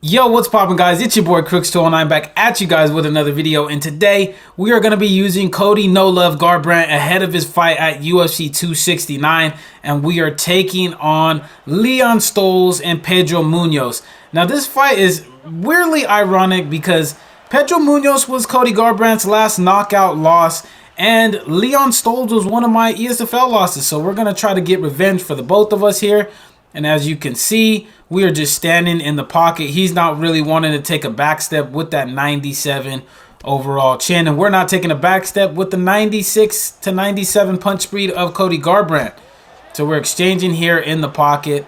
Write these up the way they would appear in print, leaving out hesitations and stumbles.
Yo, what's poppin', guys? It's your boy Crooks209 back at you guys with another video, and today we are going to be using Cody No Love Garbrandt ahead of his fight at UFC 269, and we are taking on Leon Stoles and Pedro Munhoz. Now, this fight is weirdly ironic because Pedro Munhoz was Cody Garbrandt's last knockout loss, and Leon Stoles was one of my ESFL losses, so we're going to try to get revenge for the both of us here. And as you can see, we are just standing in the pocket. He's not really wanting to take a back step with that 97 overall chin. And we're not taking a back step with the 96 to 97 punch speed of Cody Garbrandt. So we're exchanging here in the pocket.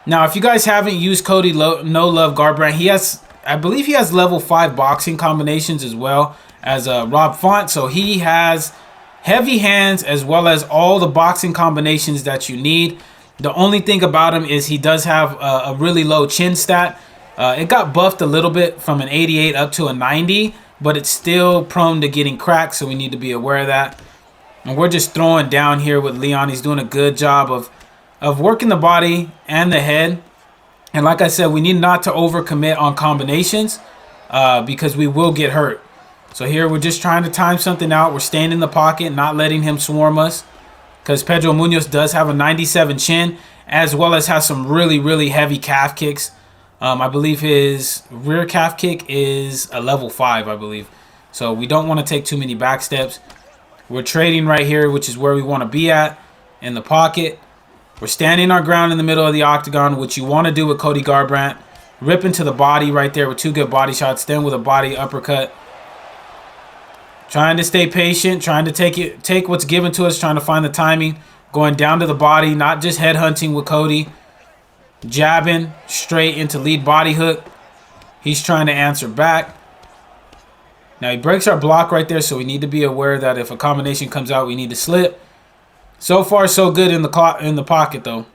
Now, if you guys haven't used Cody No Love Garbrandt, I believe he has level 5 boxing combinations as well as Rob Font. So he has heavy hands as well as all the boxing combinations that you need. The only thing about him is he does have a really low chin stat. It got buffed a little bit from an 88 up to a 90, but it's still prone to getting cracked, so we need to be aware of that. And we're just throwing down here with Leon. He's doing a good job of working the body and the head. And like I said, we need not to overcommit on combinations because we will get hurt. So here we're just trying to time something out. We're staying in the pocket, not letting him swarm us, because Pedro Munhoz does have a 97 chin, as well as has some really, really heavy calf kicks. I believe his rear calf kick is a level 5, I believe. So we don't want to take too many back steps. We're trading right here, which is where we want to be at, in the pocket. We're standing our ground in the middle of the octagon, which you want to do with Cody Garbrandt. Rip into the body right there with 2 good body shots, then with a body uppercut. Trying to stay patient, trying to take what's given to us, trying to find the timing. Going down to the body, not just headhunting with Cody. Jabbing straight into lead body hook. He's trying to answer back. Now he breaks our block right there, so we need to be aware that if a combination comes out, we need to slip. So far, so good in the pocket, though.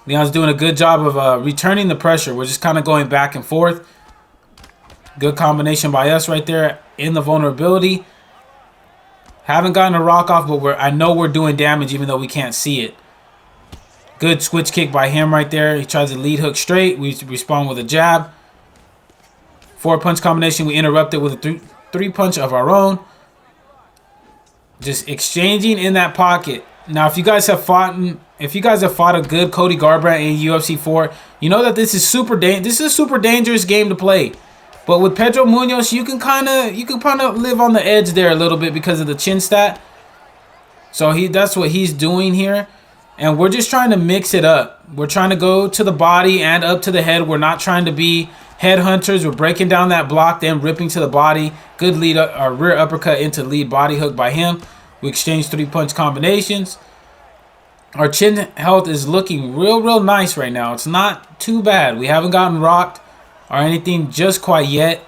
Leon's doing a good job of returning the pressure. We're just kind of going back and forth. Good combination by us right there in the vulnerability. Haven't gotten a rock off, but I know we're doing damage even though we can't see it. Good switch kick by him right there. He tries to lead hook straight. We respond with a jab. 4-punch combination. We interrupt it with a 3-punch of our own. Just exchanging in that pocket. Now, if you guys have fought a good Cody Garbrandt in UFC 4, you know that this is a super dangerous game to play. But with Pedro Munhoz, you can kind of live on the edge there a little bit because of the chin stat. So that's what he's doing here. And we're just trying to mix it up. We're trying to go to the body and up to the head. We're not trying to be headhunters. We're breaking down that block, then ripping to the body. Good rear uppercut into lead body hook by him. We exchange 3-punch combinations. Our chin health is looking real nice right now. It's not too bad. We haven't gotten rocked or anything just quite yet.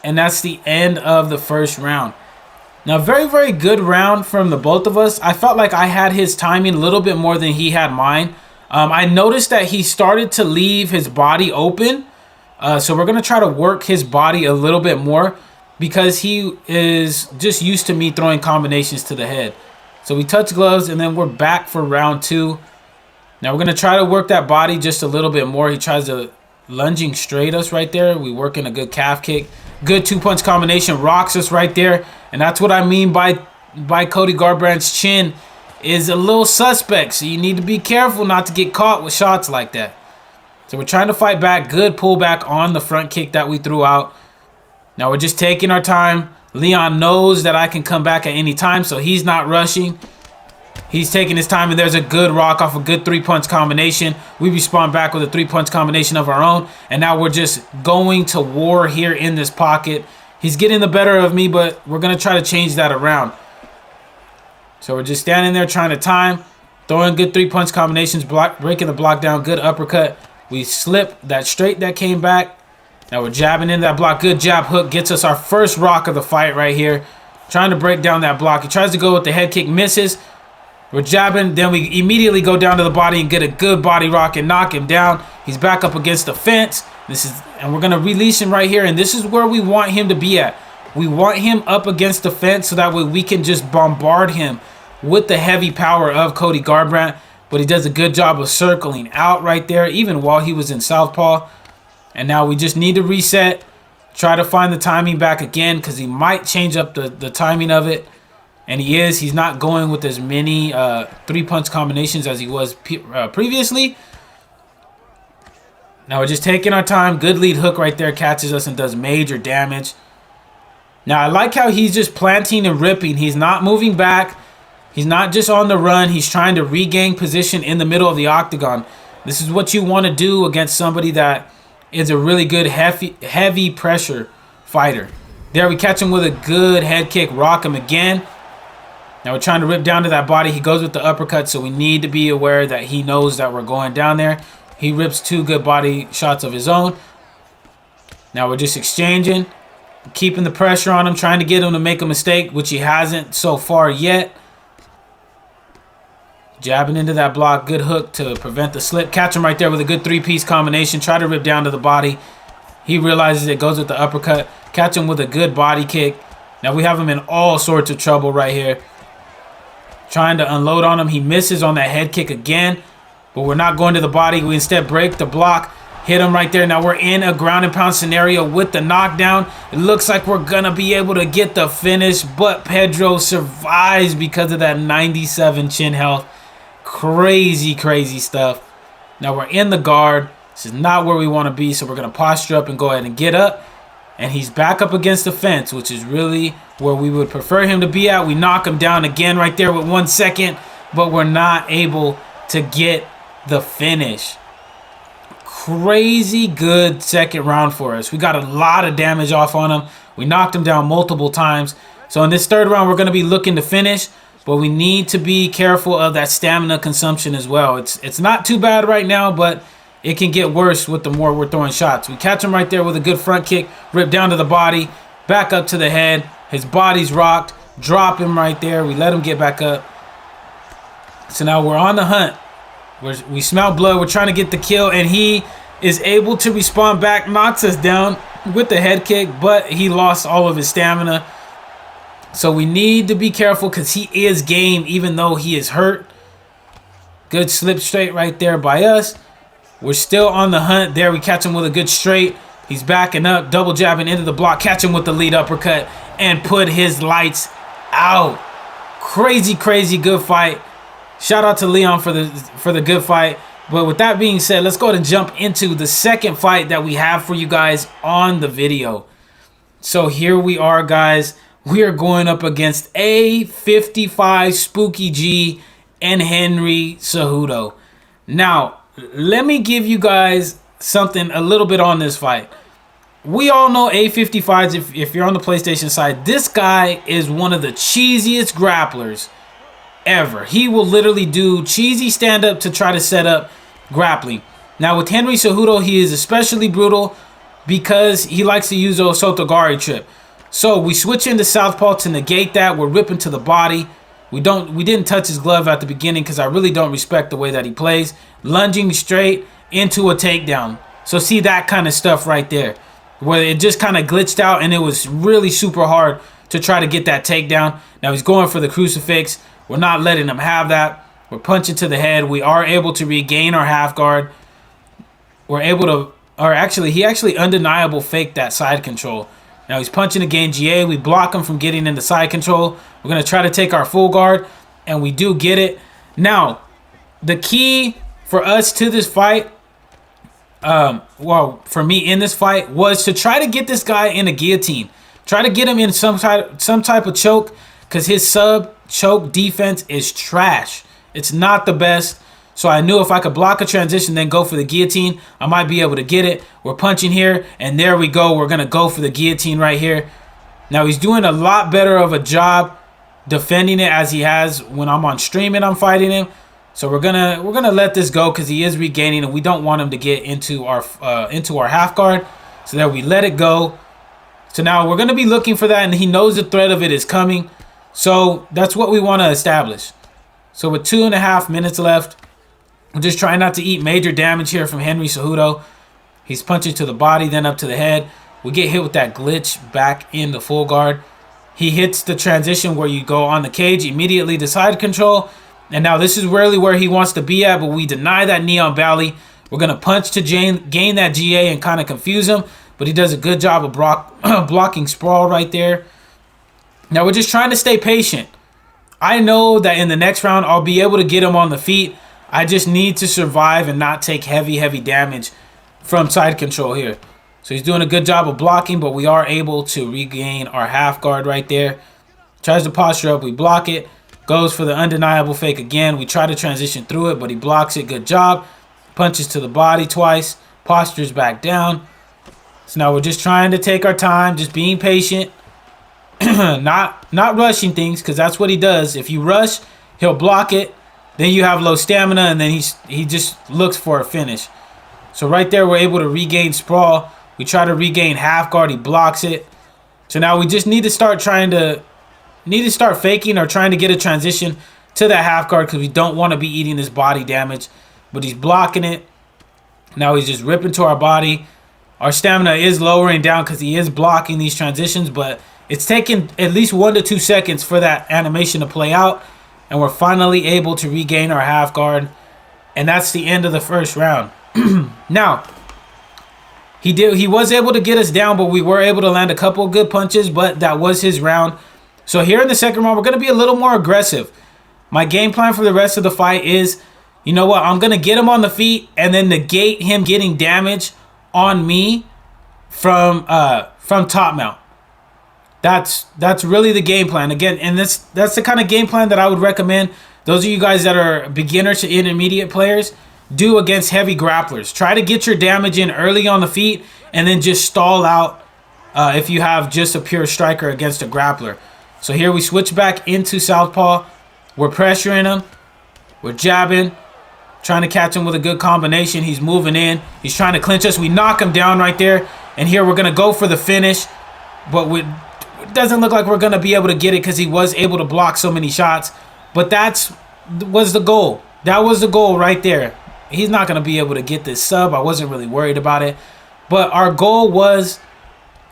And that's the end of the first round. Now, very good round from the both of us. I felt like I had his timing a little bit more than he had mine. I noticed that he started to leave his body open. So we're going to try to work his body a little bit more because he is just used to me throwing combinations to the head. So we touch gloves and then we're back for round 2. Now we're going to try to work that body just a little bit more. He tries to lunging straight us right there. We work in a good calf kick. Good 2-punch combination. Rocks us right there. And that's what I mean by Cody Garbrandt's chin is a little suspect. So you need to be careful not to get caught with shots like that. So we're trying to fight back. Good pullback on the front kick that we threw out. Now we're just taking our time. Leon knows that I can come back at any time, so he's not rushing. He's taking his time, and there's a good rock off a good 3-punch combination. We respond back with a 3-punch combination of our own, and now we're just going to war here in this pocket. He's getting the better of me, but we're going to try to change that around. So we're just standing there trying to time, throwing good 3-punch combinations, breaking the block down, good uppercut. We slip that straight that came back. Now we're jabbing in that block. Good jab hook gets us our first rock of the fight right here. Trying to break down that block. He tries to go with the head kick, misses. We're jabbing, then we immediately go down to the body and get a good body rock and knock him down. He's back up against the fence. And we're going to release him right here, and this is where we want him to be at. We want him up against the fence so that way we can just bombard him with the heavy power of Cody Garbrandt. But he does a good job of circling out right there, even while he was in southpaw. And now we just need to reset. Try to find the timing back again because he might change up the timing of it. And he is. He's not going with as many 3-punch combinations as he was previously. Now we're just taking our time. Good lead hook right there. Catches us and does major damage. Now I like how he's just planting and ripping. He's not moving back. He's not just on the run. He's trying to regain position in the middle of the octagon. This is what you want to do against somebody that is a really good heavy pressure fighter. There we catch him with a good head kick. Rock him again. Now we're trying to rip down to that body. He goes with the uppercut, so we need to be aware that he knows that we're going down there. He rips 2 good body shots of his own. Now we're just exchanging, keeping the pressure on him, trying to get him to make a mistake, which he hasn't so far yet. Jabbing into that block. Good hook to prevent the slip. Catch him right there with a good 3-piece combination. Try to rip down to the body. He realizes it, goes with the uppercut. Catch him with a good body kick. Now we have him in all sorts of trouble right here. Trying to unload on him. He misses on that head kick again. But we're not going to the body. We instead break the block. Hit him right there. Now we're in a ground and pound scenario with the knockdown. It looks like we're going to be able to get the finish. But Pedro survives because of that 97 chin health. Crazy, crazy stuff. Now we're in the guard. This is not where we want to be. So we're going to posture up and go ahead and get up. And he's back up against the fence, which is really where we would prefer him to be at. We knock him down again right there with 1 second. But we're not able to get the finish. Crazy good second round for us. We got a lot of damage off on him. We knocked him down multiple times. So in this third round, we're going to be looking to finish. But we need to be careful of that stamina consumption as well. It's not too bad right now, but it can get worse with the more we're throwing shots. We catch him right there with a good front kick. Rip down to the body. Back up to the head. His body's rocked. Drop him right there. We let him get back up. So now we're on the hunt. We smell blood. We're trying to get the kill. And he is able to respond back. Knocks us down with the head kick. But he lost all of his stamina. So we need to be careful because he is game even though he is hurt. Good slip straight right there by us. We're still on the hunt. There we catch him with a good straight. He's backing up, double jabbing into the block. Catch him with the lead uppercut and put his lights out. Crazy, crazy good fight. Shout out to Leon for the good fight. But with that being said, let's go ahead and jump into the second fight that we have for you guys on the video. So here we are, guys. We are going up against A55 Spooky G and Henry Cejudo. Now, let me give you guys something a little bit on this fight. We all know A55s if you're on the PlayStation side. This guy is one of the cheesiest grapplers ever. He will literally do cheesy stand-up to try to set up grappling. Now, with Henry Cejudo, he is especially brutal because he likes to use the Sotogari trip. So we switch into southpaw to negate that. We're ripping to the body. We didn't touch his glove at the beginning because I really don't respect the way that he plays. Lunging straight into a takedown. So see that kind of stuff right there, where it just kind of glitched out and it was really super hard to try to get that takedown. Now he's going for the crucifix. We're not letting him have that. We're punching to the head. We are able to regain our half guard. We're able to, or actually, he actually undeniable faked that side control. Now he's punching again, GA. We block him from getting into side control. We're going to try to take our full guard, and we do get it. Now, the key for us to this fight, well, for me in this fight, was to try to get this guy in a guillotine. Try to get him in some type of choke, because his sub-choke defense is trash. It's not the best. So I knew if I could block a transition, then go for the guillotine, I might be able to get it. We're punching here, and there we go. We're going to go for the guillotine right here. Now, he's doing a lot better of a job defending it as he has when I'm on stream and I'm fighting him. So we're gonna let this go because he is regaining, and we don't want him to get into our half guard. So there we let it go. So now we're gonna be looking for that, and he knows the threat of it is coming. So that's what we want to establish. So with 2.5 minutes left, we're just trying not to eat major damage here from Henry Cejudo. He's punching to the body, then up to the head. We get hit with that glitch back in the full guard. He hits the transition where you go on the cage, immediately to side control. And now this is really where he wants to be at, but we deny that knee on Bally. We're going to punch to gain that GA and kind of confuse him, but he does a good job of blocking sprawl right there. Now we're just trying to stay patient. I know that in the next round, I'll be able to get him on the feet. I just need to survive and not take heavy damage from side control here. So he's doing a good job of blocking, but we are able to regain our half guard right there. Tries to posture up, we block it. Goes for the undeniable fake again. We try to transition through it, but he blocks it. Good job. Punches to the body twice. Postures back down. So now we're just trying to take our time, just being patient. not rushing things, because that's what he does. If you rush, he'll block it. Then you have low stamina, and then he just looks for a finish. So right there, we're able to regain sprawl. We try to regain half guard. He blocks it. So now we just need to start faking or trying to get a transition to that half guard, because we don't want to be eating this body damage. But he's blocking it. Now he's just ripping to our body. Our stamina is lowering down because he is blocking these transitions, but it's taken at least 1 to 2 seconds for that animation to play out, and we're finally able to regain our half guard, and that's the end of the first round. Now, he was able to get us down, but we were able to land a couple of good punches, but that was his round. So here in the second round, we're going to be a little more aggressive. My game plan for the rest of the fight is, you know what, I'm going to get him on the feet and then negate him getting damage on me from top mount. That's really the game plan. Again, and that's the kind of game plan that I would recommend those of you guys that are beginner to intermediate players do against heavy grapplers. Try to get your damage in early on the feet and then just stall out if you have just a pure striker against a grappler. So here we switch back into southpaw. We're pressuring him. We're jabbing. Trying to catch him with a good combination. He's moving in. He's trying to clinch us. We knock him down right there. And here we're going to go for the finish. But it doesn't look like we're going to be able to get it because he was able to block so many shots. But that was the goal. That was the goal right there. He's not going to be able to get this sub. I wasn't really worried about it. But our goal was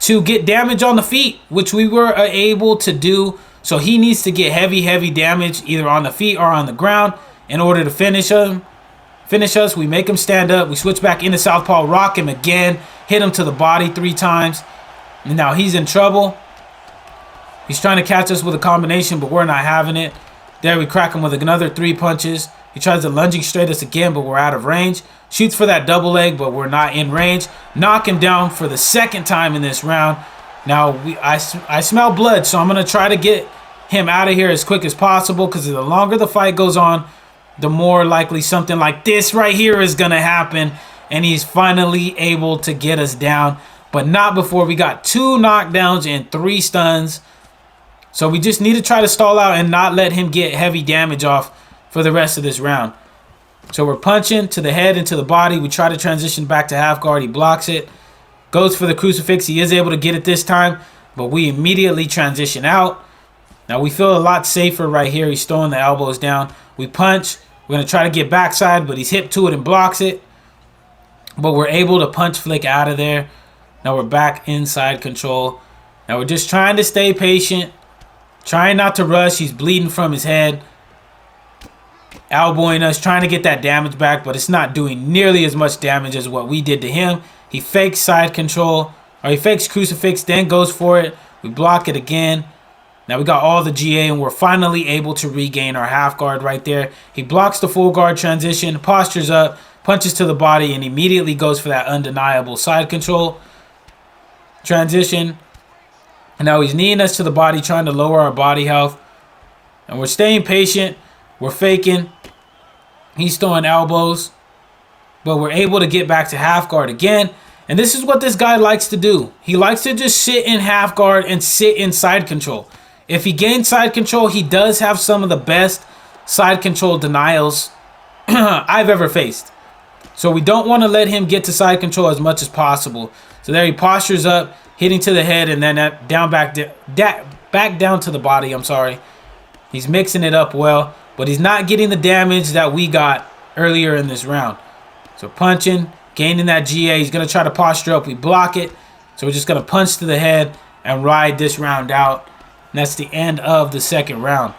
to get damage on the feet, which we were able to do. So he needs to get heavy damage either on the feet or on the ground in order to finish him. Finish us. We make him stand up. We switch back into southpaw, rock him again, hit him to the body 3 times. And now he's in trouble. He's trying to catch us with a combination, but we're not having it. There we crack him with another 3 punches. He tries to lunging straight us again, but we're out of range. Shoots for that double leg, but we're not in range. Knock him down for the second time in this round. Now I smell blood, so I'm going to try to get him out of here as quick as possible, because the longer the fight goes on, the more likely something like this right here is going to happen. And he's finally able to get us down, but not before we got 2 knockdowns and 3 stuns. So we just need to try to stall out and not let him get heavy damage off for the rest of this round. So we're punching to the head and to the body. We try to transition back to half guard. He blocks it. Goes for the crucifix. He is able to get it this time, but we immediately transition out. Now we feel a lot safer right here. He's throwing the elbows down. We punch. We're going to try to get backside, but he's hip to it and blocks it. But we're able to punch flick out of there. Now we're back inside control. Now we're just trying to stay patient. Trying not to rush. He's bleeding from his head. Elbowing us, trying to get that damage back, but it's not doing nearly as much damage as what we did to him. He fakes side control, or he fakes crucifix, then goes for it. We block it again. Now we got all the GA, and we're finally able to regain our half guard right there. He blocks the full guard transition, postures up, punches to the body, and immediately goes for that undeniable side control transition. And now he's kneeing us to the body, trying to lower our body health. And we're staying patient. We're faking. He's throwing elbows. But we're able to get back to half guard again. And this is what this guy likes to do. He likes to just sit in half guard and sit in side control. If he gains side control, he does have some of the best side control denials I've ever faced. So we don't want to let him get to side control as much as possible. So there he postures up, hitting to the head, and then back down to the body. I'm sorry. He's mixing it up well, but he's not getting the damage that we got earlier in this round. So punching, gaining that GA. He's going to try to posture up. We block it. So we're just going to punch to the head and ride this round out. And that's the end of the second round.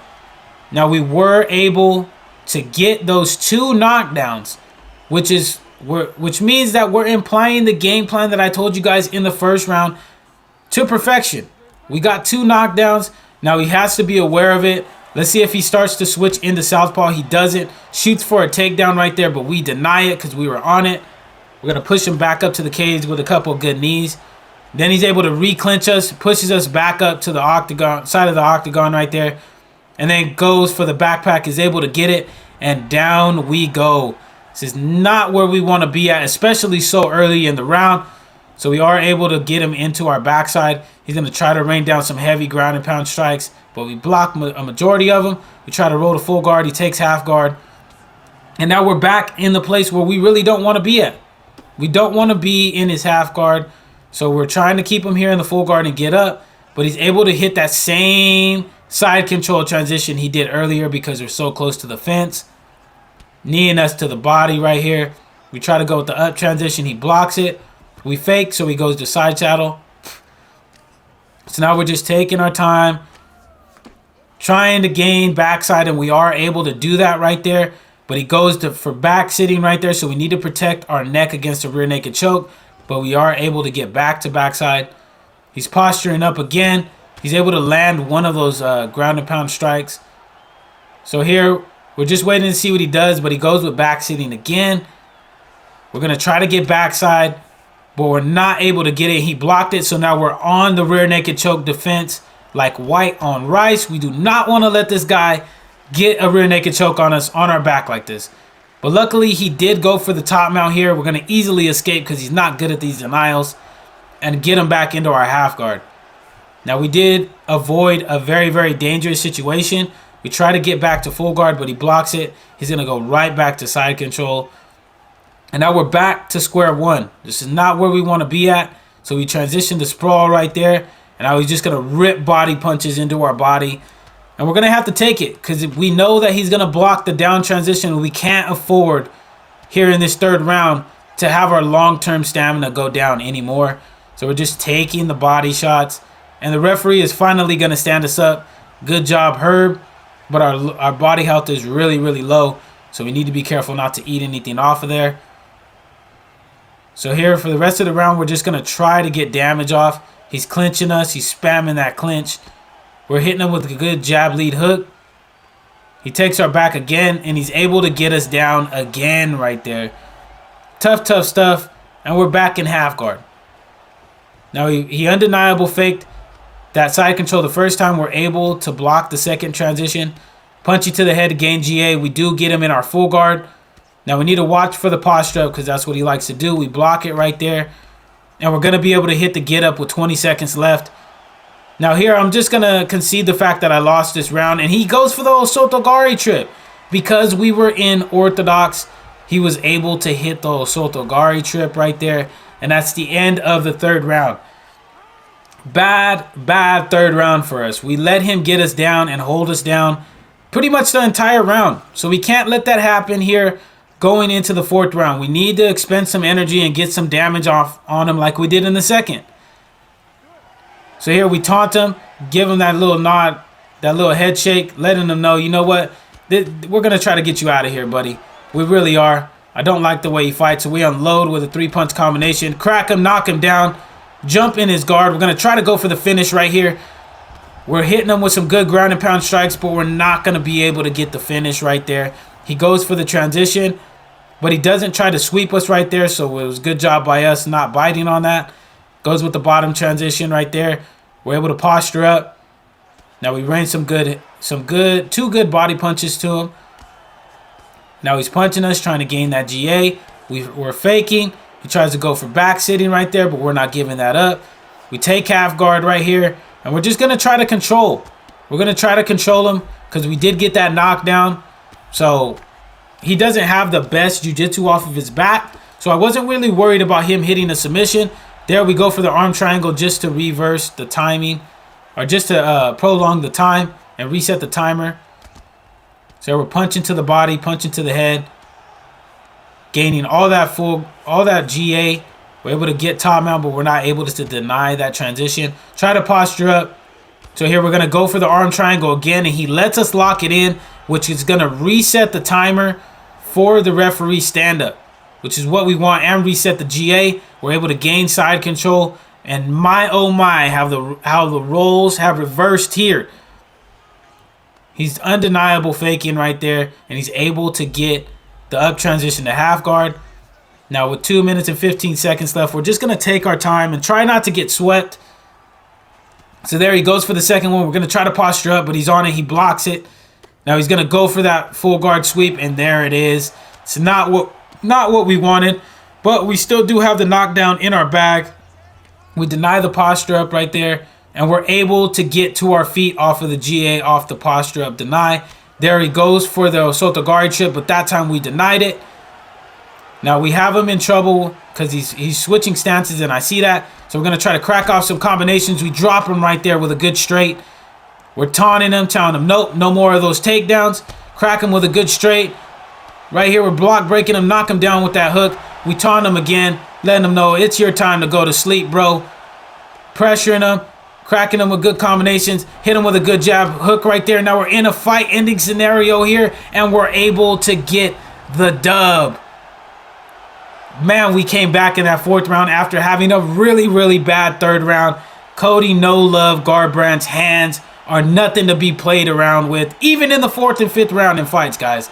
Now we were able to get those 2 knockdowns, which is which means that we're implying the game plan that I told you guys in the first round to perfection. We got 2 knockdowns. Now he has to be aware of it. Let's see if he starts to switch into southpaw. He doesn't. Shoots for a takedown right there, but we deny it because we were on it. We're going to push him back up to the cage with a couple of good knees. Then he's able to re-clinch us, pushes us back up to the octagon, side of the octagon right there, and then goes for the backpack, is able to get it, and down we go. This is not where we want to be at, especially so early in the round. So we are able to get him into our backside. He's going to try to rain down some heavy ground and pound strikes, but we block a majority of them. We try to roll the full guard. He takes half guard. And now we're back in the place where we really don't want to be at. We don't want to be in his half guard. So we're trying to keep him here in the full guard and get up. But he's able to hit that same side control transition he did earlier because we're so close to the fence. Kneeing us to the body right here. We try to go with the up transition. He blocks it. We fake, so he goes to side saddle. So now we're just taking our time, trying to gain backside, and we are able to do that right there. But he goes for back sitting right there, so we need to protect our neck against a rear naked choke. But we are able to get back to backside. He's posturing up again. He's able to land one of those ground and pound strikes. So here, we're just waiting to see what he does, but he goes with back sitting again. We're going to try to get backside, but we're not able to get it. He blocked it, so now we're on the rear naked choke defense like white on rice. We do not want to let this guy get a rear naked choke on us on our back like this. But luckily, he did go for the top mount here. We're going to easily escape because he's not good at these denials and get him back into our half guard. Now, we did avoid a very, very dangerous situation. We try to get back to full guard, but he blocks it. He's going to go right back to side control. And now we're back to square one. This is not where we want to be at. So we transition to sprawl right there. And now he's just going to rip body punches into our body. And we're going to have to take it because we know that he's going to block the down transition. We can't afford here in this third round to have our long-term stamina go down anymore. So we're just taking the body shots. And the referee is finally going to stand us up. Good job, Herb. But our body health is really, really low. So we need to be careful not to eat anything off of there. So here for the rest of the round, we're just going to try to get damage off. He's clinching us. He's spamming that clinch. We're hitting him with a good jab lead hook. He takes our back again, and he's able to get us down again right there. Tough, tough stuff. And we're back in half guard. Now, he undeniable faked that side control the first time. We're able to block the second transition. Punchy to the head to gain GA. We do get him in our full guard. Now, we need to watch for the posture up because that's what he likes to do. We block it right there. And we're going to be able to hit the get up with 20 seconds left. Now here, I'm just going to concede the fact that I lost this round. And he goes for the Osotogari trip. Because we were in orthodox, he was able to hit the Osotogari trip right there. And that's the end of the third round. Bad, bad third round for us. We let him get us down and hold us down pretty much the entire round. So we can't let that happen here going into the fourth round. We need to expend some energy and get some damage off on him like we did in the second. So here we taunt him, give him that little nod, that little head shake, letting him know, you know what, we're going to try to get you out of here, buddy. We really are. I don't like the way he fights, so we unload with a 3-punch combination, crack him, knock him down, jump in his guard. We're going to try to go for the finish right here. We're hitting him with some good ground and pound strikes, but we're not going to be able to get the finish right there. He goes for the transition, but he doesn't try to sweep us right there, so it was a good job by us not biting on that. Goes with the bottom transition right there. We're able to posture up. Now we rain two good body punches to him. Now he's punching us, trying to gain that GA. We're faking. He tries to go for back sitting right there, but we're not giving that up. We take half guard right here, and we're just going to try to control. We're going to try to control him because we did get that knockdown. So he doesn't have the best jiu-jitsu off of his back. So I wasn't really worried about him hitting a submission. There we go for the arm triangle just to reverse the timing, or just to prolong the time and reset the timer. So we're punching to the body, punching to the head, gaining all that GA. We're able to get top mount, but we're not able to deny that transition. Try to posture up. So here we're going to go for the arm triangle again, and he lets us lock it in, which is going to reset the timer for the referee stand-up. which is what we want, and reset the GA. We're able to gain side control. And my oh my, how the roles have reversed here. He's undeniable faking right there, and he's able to get the up transition to half guard. Now with 2 minutes and 15 seconds left, we're just going to take our time and try not to get swept. So there he goes for the second one. We're going to try to posture up, but he's on it. He blocks it. Now he's going to go for that full guard sweep, and there it is. It's not what we wanted, but we still do have the knockdown in our bag. We deny the posture up right there, and we're able to get to our feet off of the GA, off the posture up deny. There he goes for the Soto guard trip, but that time we denied it. Now we have him in trouble because he's switching stances, and I see that. So we're going to try to crack off some combinations. We drop him right there with a good straight. We're taunting him, telling him, nope, no more of those takedowns. Crack him with a good straight. Right here, we're block breaking him, knock him down with that hook. We taunt him again, letting him know it's your time to go to sleep, bro. Pressuring him, cracking him with good combinations, hit him with a good jab, hook right there. Now we're in a fight-ending scenario here, and we're able to get the dub. Man, we came back in that fourth round after having a really, really bad third round. Cody No Love Garbrandt's hands are nothing to be played around with, even in the fourth and fifth round in fights, guys.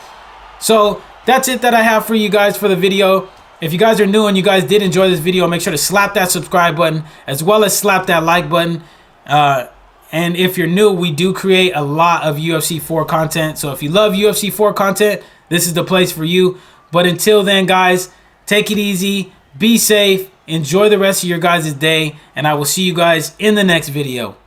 So that's it that I have for you guys for the video. If you guys are new and you guys did enjoy this video, make sure to slap that subscribe button as well as slap that like button. And if you're new, we do create a lot of UFC 4 content. So if you love UFC 4 content, this is the place for you. But until then, guys, take it easy, be safe, enjoy the rest of your guys' day, and I will see you guys in the next video.